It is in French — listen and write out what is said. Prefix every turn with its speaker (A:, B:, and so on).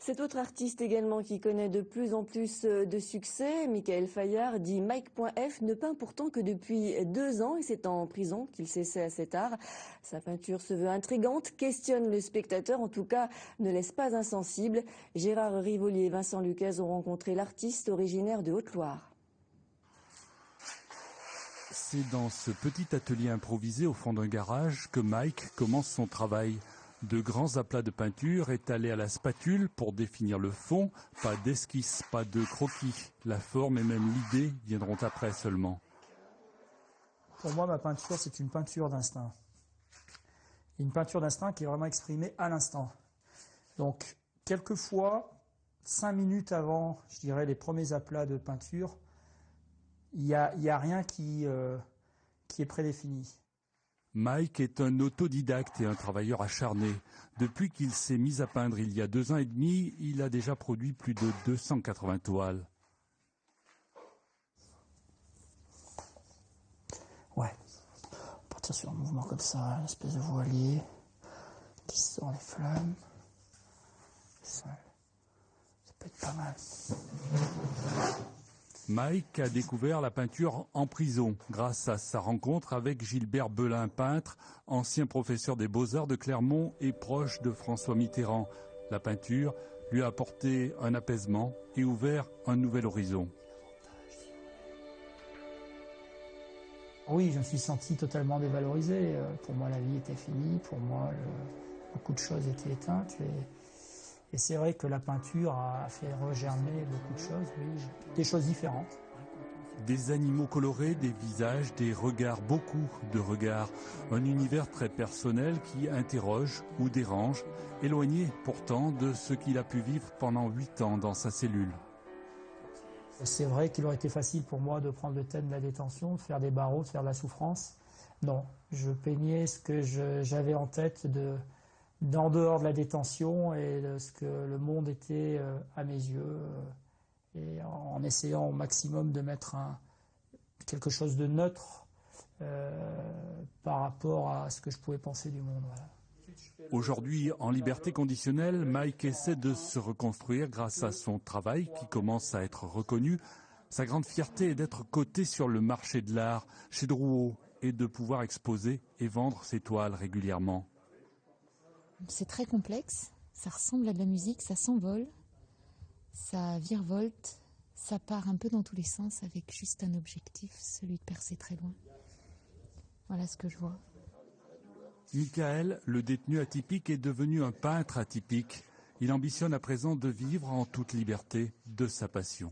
A: Cet autre artiste également qui connaît de plus en plus de succès, Michael Fayard, dit Mike.F, ne peint pourtant que depuis 2 ans et c'est en prison qu'il s'essaie à cet art. Sa peinture se veut intrigante, questionne le spectateur, en tout cas ne laisse pas insensible. Gérard Rivolier et Vincent Lucas ont rencontré l'artiste originaire de Haute-Loire.
B: C'est dans ce petit atelier improvisé au fond d'un garage que Mike commence son travail. De grands aplats de peinture étalés à la spatule pour définir le fond, pas d'esquisse, pas de croquis. La forme et même l'idée viendront après seulement.
C: Pour moi, ma peinture, c'est une peinture d'instinct. Une peinture d'instinct qui est vraiment exprimée à l'instant. Donc, quelquefois, 5 minutes avant, je dirais, les premiers aplats de peinture, il y a rien qui est prédéfini.
B: Mike est un autodidacte et un travailleur acharné. Depuis qu'il s'est mis à peindre il y a 2 ans et demi, il a déjà produit plus de 280 toiles.
C: Ouais, partir sur un mouvement comme ça, une espèce de voilier qui sort les flammes. Ça peut être pas mal.
B: Mike a découvert la peinture en prison grâce à sa rencontre avec Gilbert Belin, peintre, ancien professeur des Beaux-Arts de Clermont et proche de François Mitterrand. La peinture lui a apporté un apaisement et ouvert un nouvel horizon.
C: Oui, je me suis senti totalement dévalorisé. Pour moi, la vie était finie. Pour moi, beaucoup de choses étaient éteintes. Et c'est vrai que la peinture a fait regermer beaucoup de choses, oui, des choses différentes.
B: Des animaux colorés, des visages, des regards, beaucoup de regards. Un univers très personnel qui interroge ou dérange, éloigné pourtant de ce qu'il a pu vivre pendant 8 ans dans sa cellule.
C: C'est vrai qu'il aurait été facile pour moi de prendre le thème de la détention, de faire des barreaux, de faire de la souffrance. Non, je peignais ce que j'avais en tête d'en dehors de la détention et de ce que le monde était à mes yeux, et en essayant au maximum de mettre quelque chose de neutre par rapport à ce que je pouvais penser du monde. Voilà.
B: Aujourd'hui, en liberté conditionnelle, Mike essaie de se reconstruire grâce à son travail qui commence à être reconnu. Sa grande fierté est d'être coté sur le marché de l'art, chez Drouot, et de pouvoir exposer et vendre ses toiles régulièrement.
D: C'est très complexe, ça ressemble à de la musique, ça s'envole, ça virevolte, ça part un peu dans tous les sens avec juste un objectif, celui de percer très loin. Voilà ce que je vois.
B: Michael, le détenu atypique, est devenu un peintre atypique. Il ambitionne à présent de vivre en toute liberté de sa passion.